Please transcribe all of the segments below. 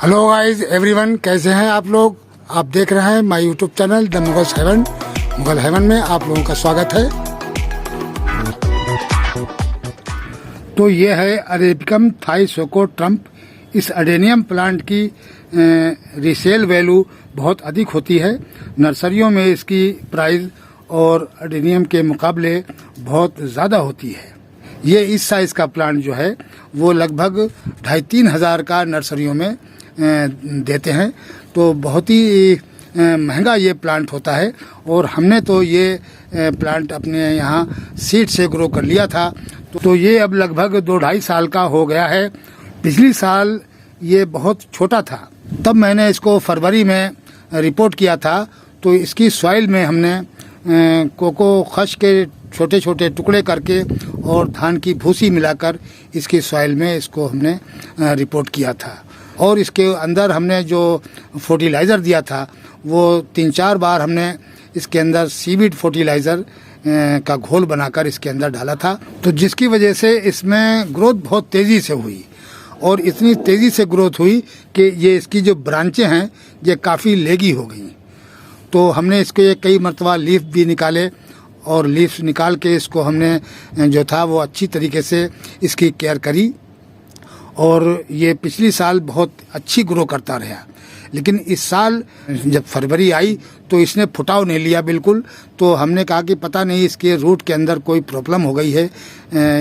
Hello guys everyone, कैसे हैं आप लोग। आप देख रहे हैं my YouTube channel the Mughals heaven. Mughal heaven में आप लोगों का स्वागत है। तो ये है अरेबिकम थाई-शोको ट्रम्प। इस अडेनियम प्लांट की रीसेल वैल्यू बहुत अधिक होती है। नर्सरियों में इसकी प्राइस और अडेनियम के मुकाबले बहुत ज़्यादा होती है। ये इस साइज़ का प्लांट जो है वो लगभग 2,500-3 हज़ार का नर्सरियों में देते हैं। तो बहुत ही महंगा ये प्लांट होता है। और हमने तो ये प्लांट अपने यहाँ सीड से ग्रो कर लिया था। तो ये अब लगभग 2-2.5 साल का हो गया है। पिछली साल ये बहुत छोटा था, तब मैंने इसको फरवरी में रिपोर्ट किया था। तो इसकी सॉइल में हमने कोको खश के छोटे छोटे टुकड़े करके और धान की भूसी मिलाकर इसकी सॉइल में इसको हमने रिपोर्ट किया था। और इसके अंदर हमने जो फर्टिलाइज़र दिया था वो 3-4 बार हमने इसके अंदर सीवीड फर्टिलाइज़र का घोल बनाकर इसके अंदर डाला था। तो जिसकी वजह से इसमें ग्रोथ बहुत तेज़ी से हुई। और इतनी तेज़ी से ग्रोथ हुई कि ये इसकी जो ब्रांचें हैं ये काफ़ी लेगी हो गई। तो हमने इसके कई मरतबा लीफ भी निकाले और लीफ निकाल के इसको हमने जो था वो अच्छी तरीके से इसकी केयर करी। और ये पिछली साल बहुत अच्छी ग्रो करता रहा। लेकिन इस साल जब फरवरी आई तो इसने फुटाव नहीं लिया बिल्कुल। तो हमने कहा कि पता नहीं इसके रूट के अंदर कोई प्रॉब्लम हो गई है।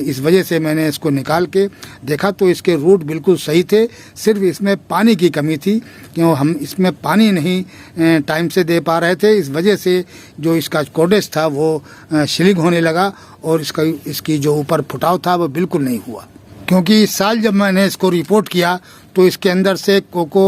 इस वजह से मैंने इसको निकाल के देखा तो इसके रूट बिल्कुल सही थे। सिर्फ इसमें पानी की कमी थी, क्यों हम इसमें पानी नहीं टाइम से दे पा रहे थे। इस वजह से जो इसका कोडेस था वो शिलिंग होने लगा और इसकी जो ऊपर फुटाव था वो बिल्कुल नहीं हुआ। क्योंकि इस साल जब मैंने इसको रिपोर्ट किया तो इसके अंदर से कोको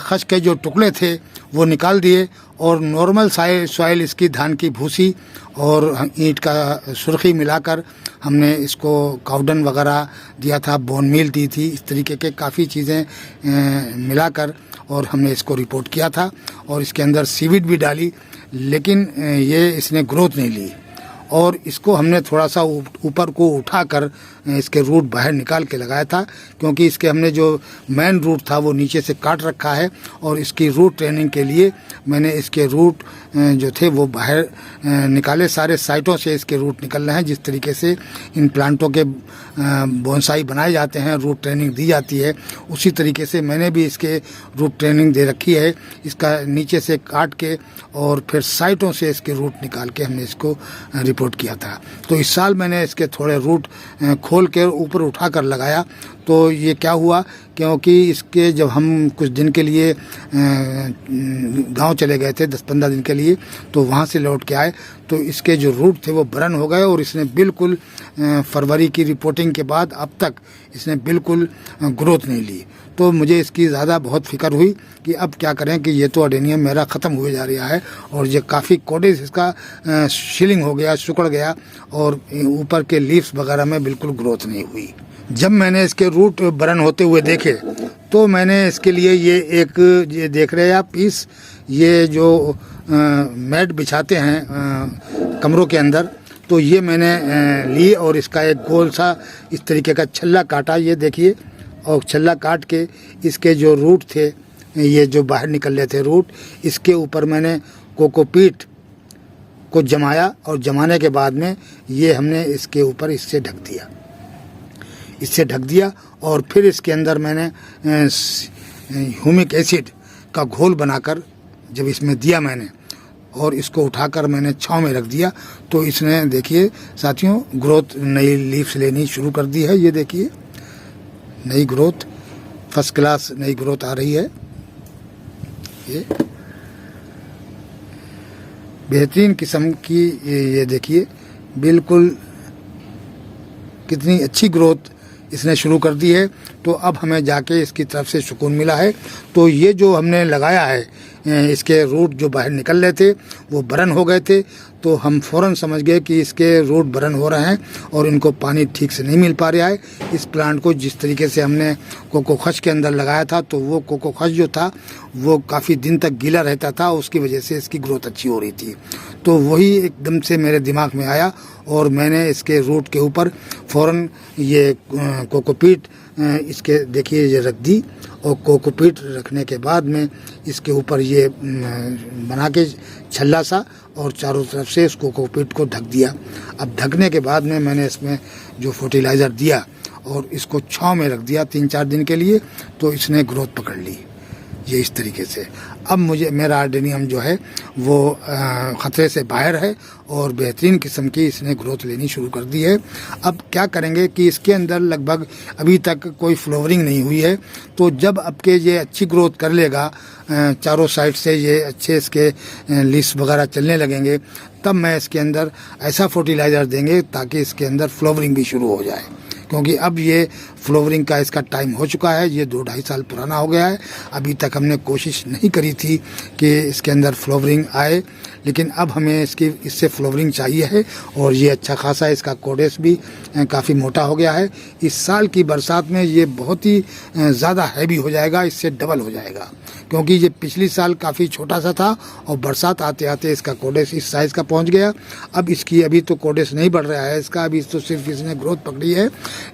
खश के जो टुकड़े थे वो निकाल दिए और नॉर्मल सॉइल इसकी धान की भूसी और ईंट का सुर्खी मिलाकर हमने इसको काउडन वगैरह दिया था, बोन मील दी थी। इस तरीके के काफ़ी चीज़ें मिलाकर और हमने इसको रिपोर्ट किया था। और इसके अंदर सीवीड भी डाली, लेकिन ये इसने ग्रोथ नहीं ली। और इसको हमने थोड़ा सा ऊपर को उठाकर इसके रूट बाहर निकाल के लगाया था, क्योंकि इसके हमने जो मेन रूट था वो नीचे से काट रखा है। और इसकी रूट ट्रेनिंग के लिए मैंने इसके रूट जो थे वो बाहर निकाले। सारे साइटों से इसके रूट निकल रहे हैं। जिस तरीके से इन प्लांटों के बोनसाई बनाए जाते हैं, रूट ट्रेनिंग दी जाती है, उसी तरीके से मैंने भी इसके रूट ट्रेनिंग दे रखी है। इसका नीचे से काट के और फिर साइटों से इसके रूट निकाल के हमने इसको रिपोर्ट किया था। तो इस साल मैंने इसके थोड़े रूट खोल के ऊपर उठाकर लगाया। तो ये क्या हुआ, क्योंकि इसके जब हम कुछ दिन के लिए गांव चले गए थे 10-15 दिन के लिए, तो वहाँ से लौट के आए तो इसके जो रूट थे वो बर्न हो गए। और इसने बिल्कुल फरवरी की रिपोर्टिंग के बाद अब तक इसने बिल्कुल ग्रोथ नहीं ली। तो मुझे इसकी ज़्यादा बहुत फिक्र हुई कि अब क्या करें कि ये तो अडेनियम मेरा ख़त्म हुए जा रहा है और ये काफ़ी कोडेस इसका शिलिंग हो गया, सिकुड़ गया और ऊपर के लीव्स वगैरह में बिल्कुल ग्रोथ नहीं हुई। जब मैंने इसके रूट बर्न होते हुए देखे तो मैंने इसके लिए ये देख रहे हैं आप पीस, ये जो मैट बिछाते हैं कमरों के अंदर, तो ये मैंने ली और इसका एक गोल सा इस तरीके का छल्ला काटा, ये देखिए। और छल्ला काट के इसके जो रूट थे, ये जो बाहर निकल रहे थे रूट, इसके ऊपर मैंने कोकोपीट को जमाया और जमाने के बाद में ये हमने इसके ऊपर इससे ढक दिया। और फिर इसके अंदर मैंने ह्यूमिक एसिड का घोल बनाकर जब इसमें दिया मैंने और इसको उठाकर मैंने छांव में रख दिया, तो इसने देखिए साथियों ग्रोथ, नई लीव्स लेनी शुरू कर दी है। ये देखिए नई ग्रोथ, फर्स्ट क्लास नई ग्रोथ आ रही है। ये बेहतरीन किस्म की ये देखिए बिल्कुल कितनी अच्छी ग्रोथ इसने शुरू कर दी है। तो अब हमें जाके इसकी तरफ से सुकून मिला है। तो ये जो हमने लगाया है, इसके रूट जो बाहर निकल रहे थे वो बर्न हो गए थे। तो हम फ़ौरन समझ गए कि इसके रूट बर्न हो रहे हैं और इनको पानी ठीक से नहीं मिल पा रहा है। इस प्लांट को जिस तरीके से हमने कोको खश के अंदर लगाया था तो वो कोको खश जो था वो काफ़ी दिन तक गीला रहता था, उसकी वजह से इसकी ग्रोथ अच्छी हो रही थी। तो वही एकदम से मेरे दिमाग में आया और मैंने इसके रूट के ऊपर फ़ौरन ये कोकोपीट इसके देखिए ये रख दी, और कोकोपीट रखने के बाद में इसके ऊपर ये बना के छल्ला सा, और चारों तरफ से इस कोकोपीट को ढक दिया। अब ढकने के बाद में मैंने इसमें जो फर्टिलाइज़र दिया और इसको छांव में रख दिया 3-4 दिन के लिए, तो इसने ग्रोथ पकड़ ली ये इस तरीके से। अब मेरा अडेनियम जो है वो ख़तरे से बाहर है और बेहतरीन किस्म की इसने ग्रोथ लेनी शुरू कर दी है। अब क्या करेंगे कि इसके अंदर लगभग अभी तक कोई फ्लावरिंग नहीं हुई है, तो जब आपके ये अच्छी ग्रोथ कर लेगा, चारों साइड से ये अच्छे इसके लीव्स वगैरह चलने लगेंगे, तब मैं इसके अंदर ऐसा फर्टिलाइज़र देंगे ताकि इसके अंदर फ्लावरिंग भी शुरू हो जाए, क्योंकि अब ये फ्लावरिंग का इसका टाइम हो चुका है। ये 2-2.5 साल पुराना हो गया है। अभी तक हमने कोशिश नहीं करी थी कि इसके अंदर फ्लावरिंग आए, लेकिन अब हमें इससे फ्लावरिंग चाहिए है, और ये अच्छा खासा इसका कोडेस भी काफ़ी मोटा हो गया है। इस साल की बरसात में ये बहुत ही ज़्यादा हैवी हो जाएगा, इससे डबल हो जाएगा, क्योंकि ये पिछली साल काफ़ी छोटा सा था और बरसात आते आते इसका कोडेस इस साइज़ का पहुंच गया। अब इसकी अभी तो कोडेस नहीं बढ़ रहा है इसका, अभी तो सिर्फ इसने ग्रोथ पकड़ी है,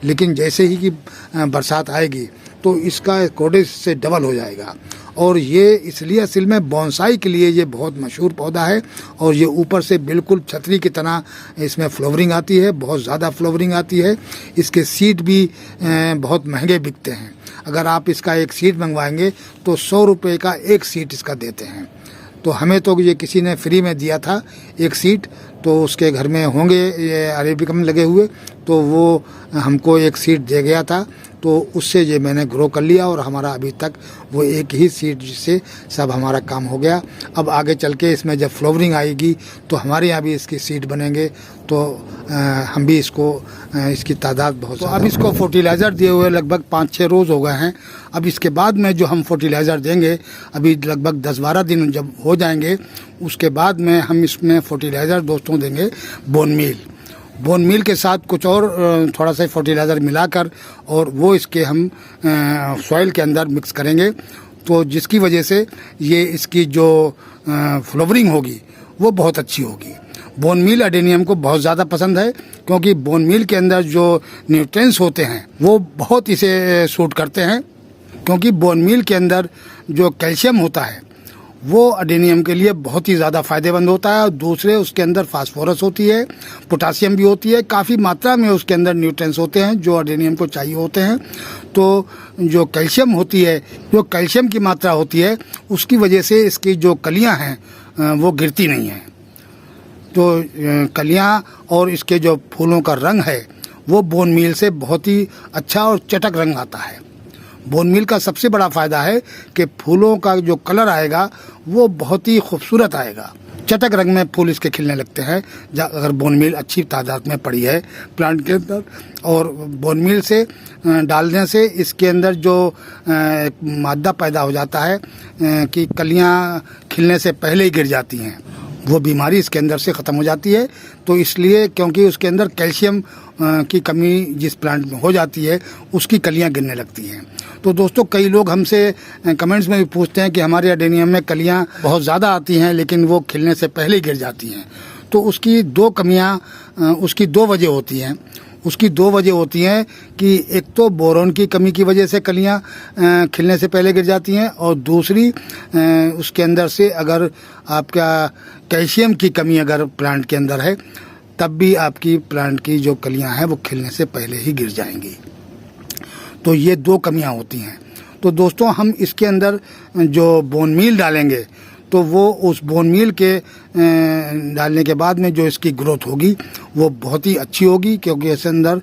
लेकिन जैसे ही कि बरसात आएगी तो इसका कोडेस से डबल हो जाएगा। और ये इसलिए असल में बोनसाई के लिए ये बहुत मशहूर पौधा है, और ये ऊपर से बिल्कुल छतरी की तरह इसमें फ्लावरिंग आती है, बहुत ज़्यादा फ्लावरिंग आती है। इसके सीड भी बहुत महंगे बिकते हैं। अगर आप इसका एक सीड मंगवाएंगे तो 100 रुपये का एक सीड इसका देते हैं। तो हमें तो ये किसी ने फ्री में दिया था एक सीड, तो उसके घर में होंगे ये अरेबिकम लगे हुए, तो वो हमको एक सीड दे गया था, तो उससे ये मैंने ग्रो कर लिया, और हमारा अभी तक वो एक ही सीड से सब हमारा काम हो गया। अब आगे चल के इसमें जब फ्लावरिंग आएगी तो हमारे यहाँ भी इसकी सीड बनेंगे, तो हम भी इसकी तादाद बहुत। तो अब इसको फर्टिलाइज़र दिए हुए लगभग 5-6 रोज़ हो गए हैं। अब इसके बाद में जो हम फर्टिलाइज़र देंगे, अभी लगभग 10-12 दिन जब हो जाएंगे, उसके बाद में हम इसमें फर्टिलाइज़र दोस्तों देंगे बोन मील के साथ कुछ और थोड़ा सा फर्टिलाइज़र मिलाकर, और वो इसके हम सॉइल के अंदर मिक्स करेंगे, तो जिसकी वजह से ये इसकी जो फ्लावरिंग होगी वो बहुत अच्छी होगी। बोन मील अडेनियम को बहुत ज़्यादा पसंद है, क्योंकि बोन मील के अंदर जो न्यूट्रिएंट्स होते हैं वो बहुत इसे सूट करते हैं, क्योंकि बोन मील के अंदर जो कैल्शियम होता है वो अडेनियम के लिए बहुत ही ज़्यादा फ़ायदेमंद होता है। और दूसरे उसके अंदर फास्फोरस होती है, पोटासियम भी होती है, काफ़ी मात्रा में उसके अंदर न्यूट्रिएंट्स होते हैं जो अडेनियम को चाहिए होते हैं। तो जो कैल्शियम होती है, जो कैल्शियम की मात्रा होती है, उसकी वजह से इसकी जो कलियां हैं वो गिरती नहीं हैं। तो कलियां और इसके जो फूलों का रंग है वो बोन मील से बहुत ही अच्छा और चटक रंग आता है। बोन मील का सबसे बड़ा फ़ायदा है कि फूलों का जो कलर आएगा वो बहुत ही खूबसूरत आएगा, चटक रंग में फूल इसके खिलने लगते हैं अगर बोन मील अच्छी तादाद में पड़ी है प्लांट के अंदर। और बोन मील से डालने से इसके अंदर जो मादा पैदा हो जाता है कि कलियां खिलने से पहले ही गिर जाती हैं, वो बीमारी इसके अंदर से ख़त्म हो जाती है। तो इसलिए क्योंकि उसके अंदर कैल्शियम की कमी जिस प्लांट में हो जाती है उसकी कलियां गिरने लगती हैं। तो दोस्तों कई लोग हमसे कमेंट्स में भी पूछते हैं कि हमारे अडेनियम में कलियां बहुत ज़्यादा आती हैं लेकिन वो खिलने से पहले ही गिर जाती हैं। तो उसकी दो वजह होती हैं। उसकी दो वजह होती हैं कि एक तो बोरोन की कमी की वजह से कलियां खिलने से पहले गिर जाती हैं, और दूसरी उसके अंदर से अगर आपका कैल्शियम की कमी अगर प्लांट के अंदर है तब भी आपकी प्लांट की जो कलियां हैं वो खिलने से पहले ही गिर जाएंगी। तो ये दो कमियां होती हैं। तो दोस्तों हम इसके अंदर जो बोन मील डालेंगे तो वो उस बोन मील के डालने के बाद में जो इसकी ग्रोथ होगी वो बहुत ही अच्छी होगी, क्योंकि इसके अंदर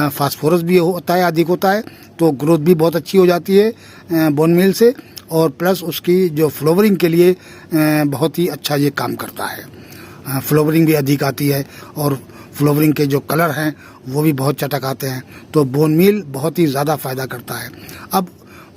फास्फोरस भी होता है, अधिक होता है, तो ग्रोथ भी बहुत अच्छी हो जाती है बोन मील से। और प्लस उसकी जो फ्लावरिंग के लिए बहुत ही अच्छा ये काम करता है। फ्लावरिंग भी अधिक आती है और फ्लावरिंग के जो कलर हैं वो भी बहुत चटक आते हैं। तो बोन मील बहुत ही ज़्यादा फ़ायदा करता है। अब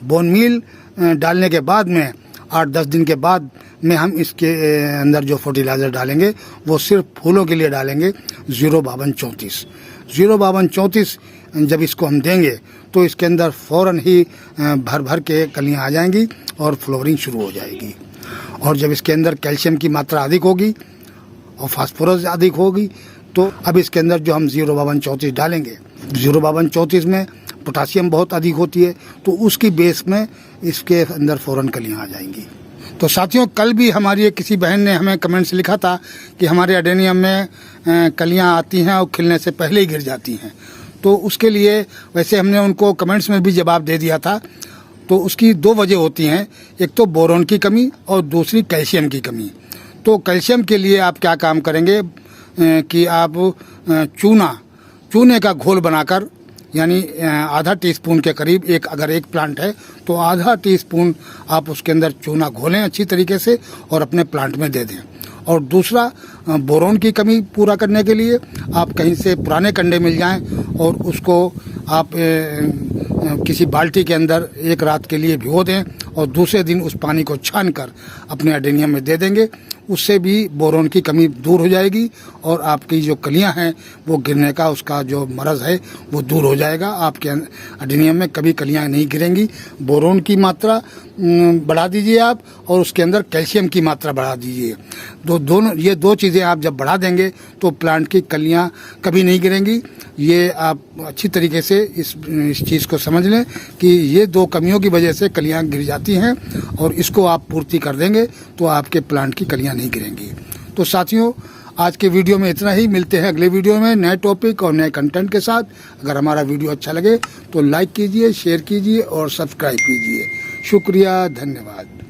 बोन मील डालने के बाद में 8-10 दिन के बाद में हम इसके अंदर जो फर्टिलाइज़र डालेंगे वो सिर्फ फूलों के लिए डालेंगे 05234। 05234 जब इसको हम देंगे तो इसके अंदर फ़ौरन ही भर भर के कलियां आ जाएंगी और फ्लावरिंग शुरू हो जाएगी। और जब इसके अंदर कैल्शियम की मात्रा अधिक होगी और फास्फोरस अधिक होगी तो अब इसके अंदर जो हम 05234 डालेंगे, 05234 में पोटासियम बहुत अधिक होती है, तो उसकी बेस में इसके अंदर फौरन कलियां आ जाएंगी। तो साथियों, कल भी हमारी किसी बहन ने हमें कमेंट से लिखा था कि हमारे एडेनियम में कलियां आती हैं और खिलने से पहले ही गिर जाती हैं। तो उसके लिए वैसे हमने उनको कमेंट्स में भी जवाब दे दिया था। तो उसकी दो वजह होती हैं, एक तो बोरोन की कमी और दूसरी कैल्शियम की कमी। तो कैल्शियम के लिए आप क्या काम करेंगे कि आप चूने का घोल बनाकर, यानी आधा टीस्पून के करीब, अगर एक प्लांट है तो आधा टीस्पून आप उसके अंदर चूना घोलें अच्छी तरीके से और अपने प्लांट में दे दें। और दूसरा, बोरोन की कमी पूरा करने के लिए आप कहीं से पुराने कंडे मिल जाएं और उसको आप किसी बाल्टी के अंदर एक रात के लिए भिगो दें और दूसरे दिन उस पानी को छानकर अपने एडेनियम में दे देंगे। उससे भी बोरोन की कमी दूर हो जाएगी और आपकी जो कलियां हैं वो गिरने का उसका जो मरज है वो दूर हो जाएगा। आपके एडेनियम में कभी कलियां नहीं गिरेंगी। बोरोन की मात्रा बढ़ा दीजिए आप, और उसके अंदर कैल्शियम की मात्रा बढ़ा दीजिए। ये दो चीज़ें आप जब बढ़ा देंगे तो प्लांट की कलियां कभी नहीं गिरेंगी। ये आप अच्छी तरीके से इस चीज़ को समझ लें कि ये दो कमियों की वजह से कलियां गिर जाती हैं, और इसको आप पूर्ति कर देंगे तो आपके प्लांट की कलियां नहीं गिरेंगी। तो साथियों, आज के वीडियो में इतना ही। मिलते हैं अगले वीडियो में नए टॉपिक और नए कंटेंट के साथ। अगर हमारा वीडियो अच्छा लगे तो लाइक कीजिए, शेयर कीजिए और सब्सक्राइब कीजिए। शुक्रिया, धन्यवाद।